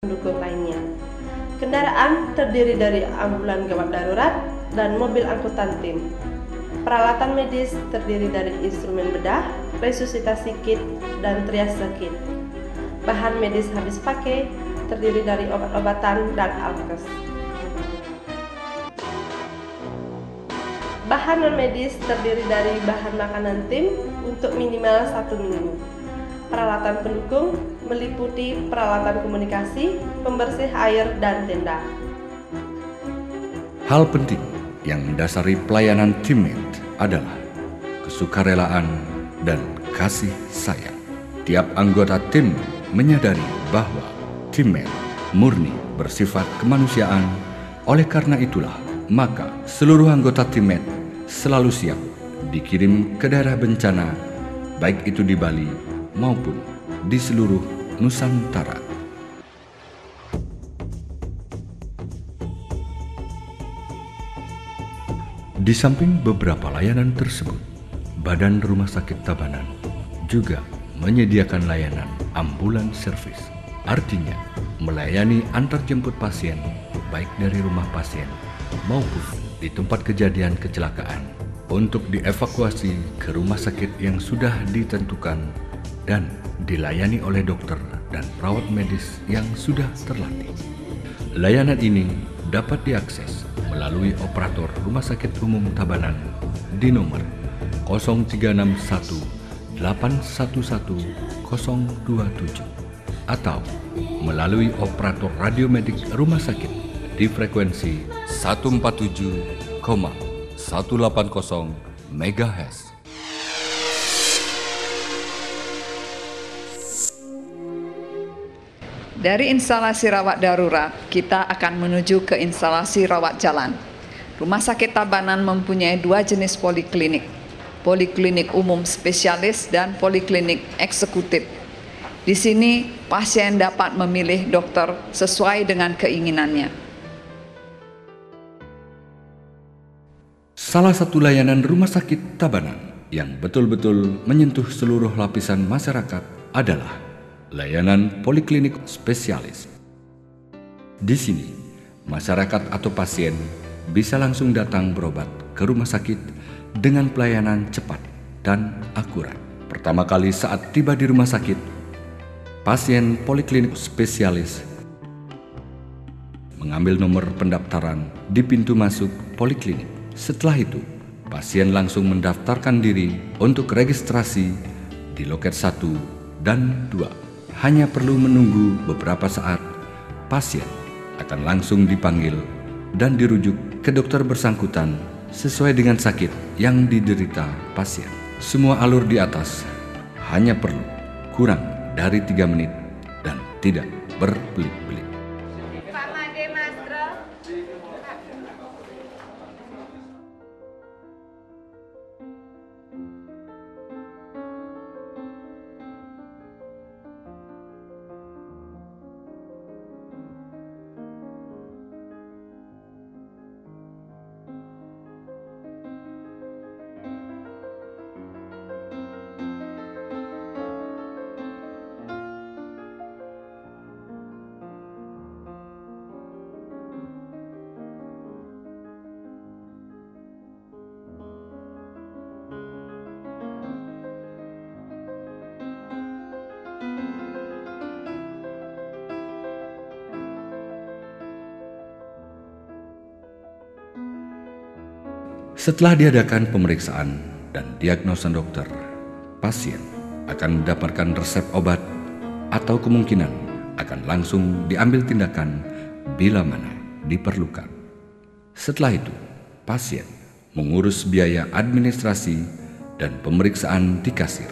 pendukung lainnya. Kendaraan terdiri dari ambulan gawat darurat dan mobil angkutan tim. Peralatan medis terdiri dari instrumen bedah, resusitasi kit, dan triase kit. Bahan medis habis pakai terdiri dari obat-obatan dan alkes. Bahan non-medis terdiri dari bahan makanan tim untuk minimal 1 minggu. Peralatan pendukung meliputi peralatan komunikasi, pembersih air, dan tenda. Hal penting yang mendasari pelayanan teammate adalah kesukarelaan dan kasih sayang. Tiap anggota tim menyadari bahwa teammate murni bersifat kemanusiaan. Oleh karena itulah, maka seluruh anggota teammate selalu siap dikirim ke daerah bencana, baik itu di Bali maupun di seluruh Nusantara. Di samping beberapa layanan tersebut, Badan Rumah Sakit Tabanan juga menyediakan layanan ambulans servis. Artinya, melayani antar jemput pasien baik dari rumah pasien maupun di tempat kejadian kecelakaan untuk dievakuasi ke rumah sakit yang sudah ditentukan dan dilayani oleh dokter dan perawat medis yang sudah terlatih. Layanan ini dapat diakses melalui operator Rumah Sakit Umum Tabanan di nomor 0361 811 027 atau melalui operator radiomedik rumah sakit di frekuensi 147,180 MHz. Dari instalasi rawat darurat, kita akan menuju ke instalasi rawat jalan. Rumah Sakit Tabanan mempunyai 2 jenis poliklinik, poliklinik umum spesialis dan poliklinik eksekutif. Di sini, pasien dapat memilih dokter sesuai dengan keinginannya. Salah satu layanan Rumah Sakit Tabanan yang betul-betul menyentuh seluruh lapisan masyarakat adalah layanan poliklinik spesialis. Di sini, masyarakat atau pasien bisa langsung datang berobat ke rumah sakit dengan pelayanan cepat dan akurat. Pertama kali saat tiba di rumah sakit, pasien poliklinik spesialis mengambil nomor pendaftaran di pintu masuk poliklinik. Setelah itu, pasien langsung mendaftarkan diri untuk registrasi di loket 1 dan 2. Hanya perlu menunggu beberapa saat, pasien akan langsung dipanggil dan dirujuk ke dokter bersangkutan sesuai dengan sakit yang diderita pasien. Semua alur di atas hanya perlu kurang dari 3 menit dan tidak berbelit-belit. Setelah diadakan pemeriksaan dan diagnosa dokter, pasien akan mendapatkan resep obat atau kemungkinan akan langsung diambil tindakan bila mana diperlukan. Setelah itu, pasien mengurus biaya administrasi dan pemeriksaan di kasir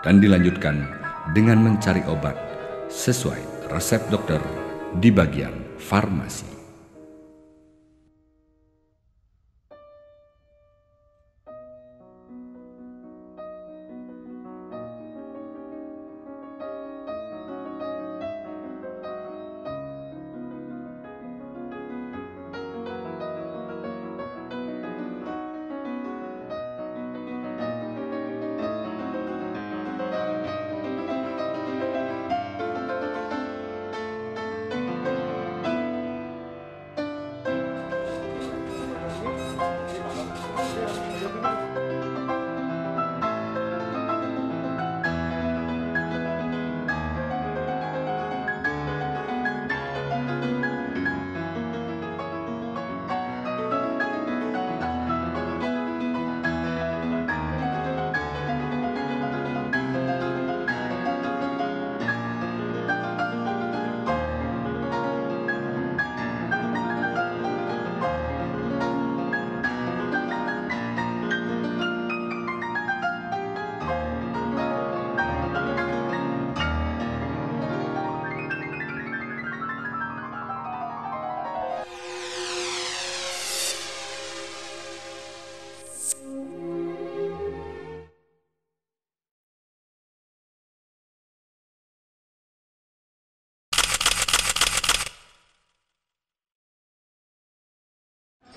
dan dilanjutkan dengan mencari obat sesuai resep dokter di bagian farmasi.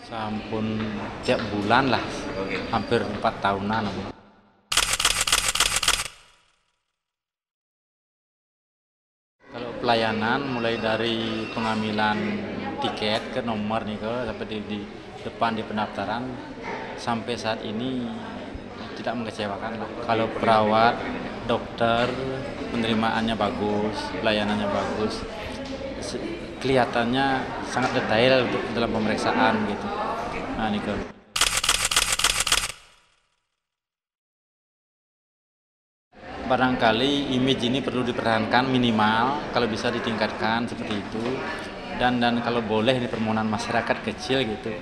Sampun tiap bulan lah, hampir 4 tahunan. Kalau pelayanan mulai dari pengambilan tiket ke nomor nih sampai di depan di pendaftaran sampai saat ini tidak mengecewakan lah. Kalau perawat, dokter, penerimaannya bagus, pelayanannya bagus. Kelihatannya sangat detail dalam pemeriksaan gitu. Nah, Niko. Barangkali image ini perlu dipertahankan minimal, kalau bisa ditingkatkan seperti itu. Dan kalau boleh di permohonan masyarakat kecil gitu.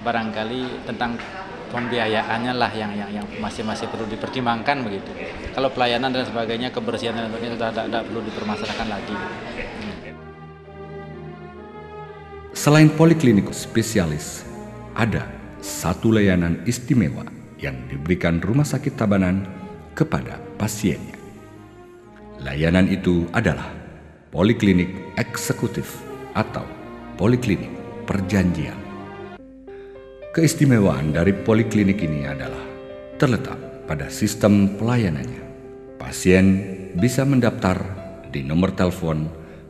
Barangkali tentang pembiayaannya lah yang masih perlu dipertimbangkan begitu. Kalau pelayanan dan sebagainya, kebersihan dan sebagainya sudah tidak perlu dipermasalahkan lagi. Selain poliklinik spesialis, ada satu layanan istimewa yang diberikan Rumah Sakit Tabanan kepada pasiennya. Layanan itu adalah poliklinik eksekutif atau poliklinik perjanjian. Keistimewaan dari poliklinik ini adalah terletak pada sistem pelayanannya. Pasien bisa mendaftar di nomor telepon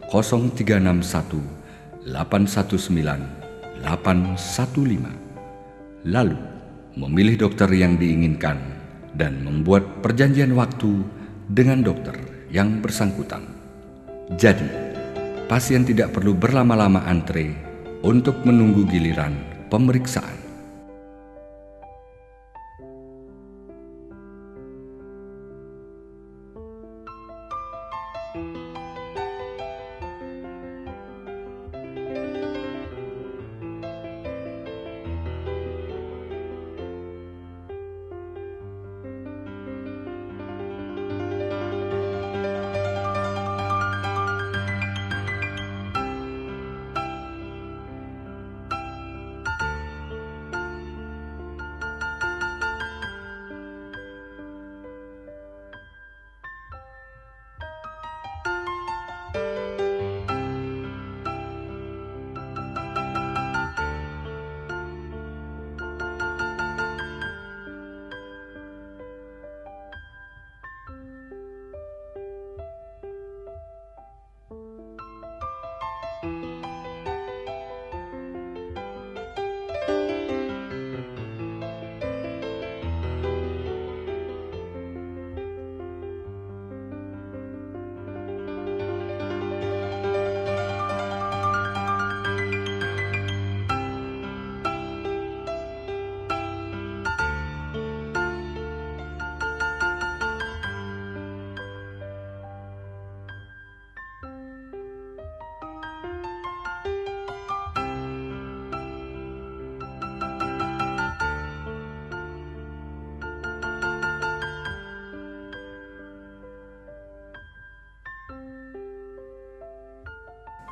0361 819 815, lalu memilih dokter yang diinginkan dan membuat perjanjian waktu dengan dokter yang bersangkutan. Jadi, pasien tidak perlu berlama-lama antre untuk menunggu giliran pemeriksaan.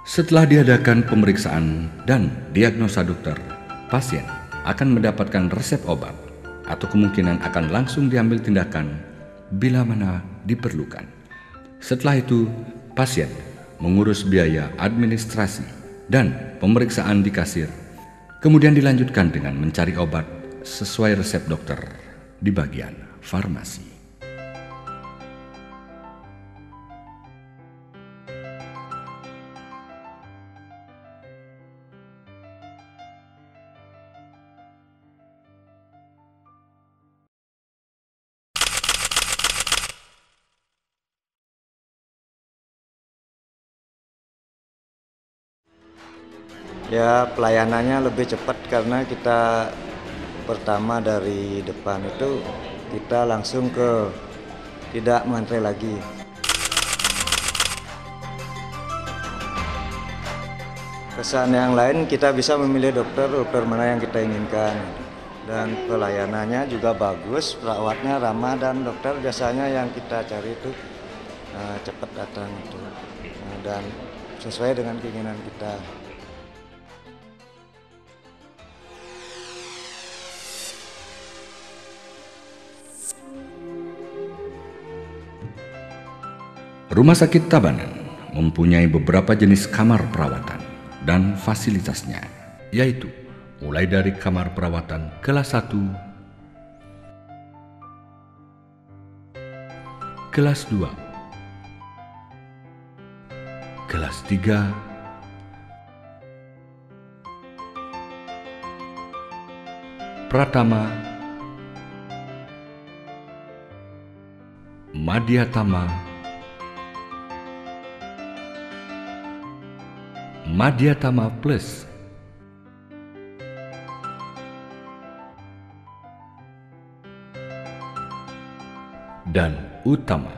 Setelah diadakan pemeriksaan dan diagnosa dokter, pasien akan mendapatkan resep obat atau kemungkinan akan langsung diambil tindakan bila mana diperlukan. Setelah itu, pasien mengurus biaya administrasi dan pemeriksaan di kasir, kemudian dilanjutkan dengan mencari obat sesuai resep dokter di bagian farmasi. Ya, pelayanannya lebih cepat karena kita pertama dari depan itu kita langsung ke, tidak mengantre lagi. Kesan yang lain, kita bisa memilih dokter mana yang kita inginkan. Dan pelayanannya juga bagus, perawatnya ramah, dan dokter biasanya yang kita cari itu cepat datang itu. Dan sesuai dengan keinginan kita. Rumah Sakit Tabanan mempunyai beberapa jenis kamar perawatan dan fasilitasnya, yaitu mulai dari kamar perawatan kelas 1, kelas 2, kelas 3, Pratama, Madhyatama, Madhyatama Plus, dan Utama.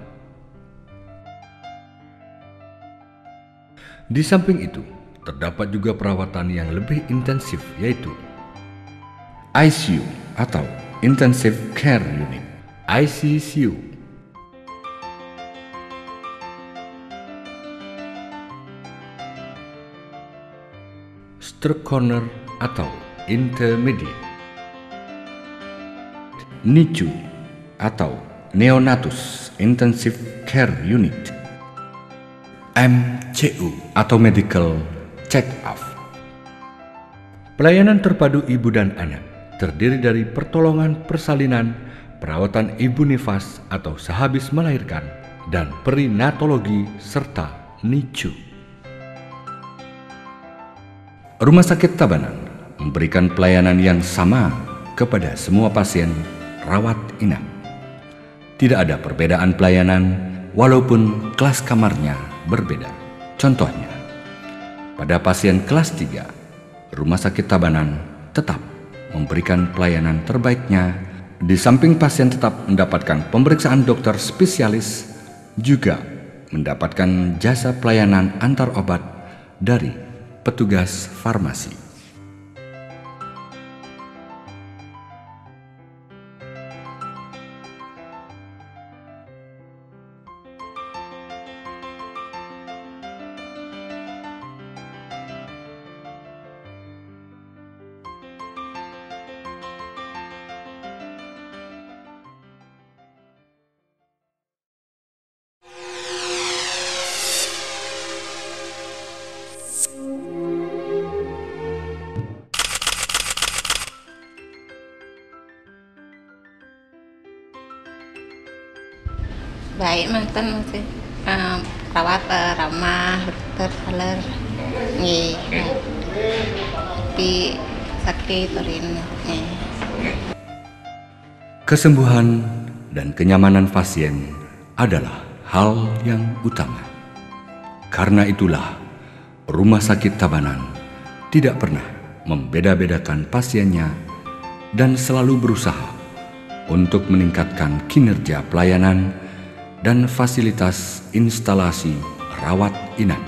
Di samping itu, terdapat juga perawatan yang lebih intensif, yaitu ICU atau Intensive Care Unit, ICCU, Stroke Corner atau Intermediate, NICU atau Neonatus Intensive Care Unit, MCU atau Medical Check-up. Pelayanan terpadu ibu dan anak terdiri dari pertolongan persalinan, perawatan ibu nifas atau sehabis melahirkan, dan perinatologi serta NICU. Rumah Sakit Tabanan memberikan pelayanan yang sama kepada semua pasien rawat inap. Tidak ada perbedaan pelayanan walaupun kelas kamarnya berbeda. Contohnya, pada pasien kelas 3, Rumah Sakit Tabanan tetap memberikan pelayanan terbaiknya. Di samping pasien tetap mendapatkan pemeriksaan dokter spesialis, juga mendapatkan jasa pelayanan antar obat dari petugas farmasi. Baik, mantan masih perawat ramah, dokter kaler, tapi sakit urin. Kesembuhan dan kenyamanan pasien adalah hal yang utama. Karena itulah Rumah Sakit Tabanan tidak pernah membeda-bedakan pasiennya dan selalu berusaha untuk meningkatkan kinerja pelayanan dan fasilitas instalasi rawat inap.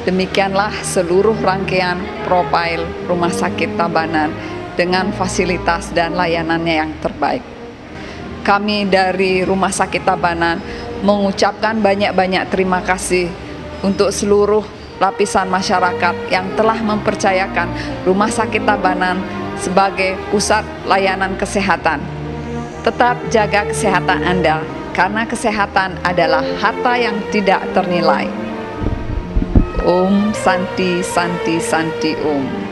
Demikianlah seluruh rangkaian profil Rumah Sakit Tabanan dengan fasilitas dan layanannya yang terbaik. Kami dari Rumah Sakit Tabanan mengucapkan banyak-banyak terima kasih untuk seluruh lapisan masyarakat yang telah mempercayakan Rumah Sakit Tabanan sebagai pusat layanan kesehatan. Tetap jaga kesehatan Anda, karena kesehatan adalah harta yang tidak ternilai. Om Santi Santi Santi Om.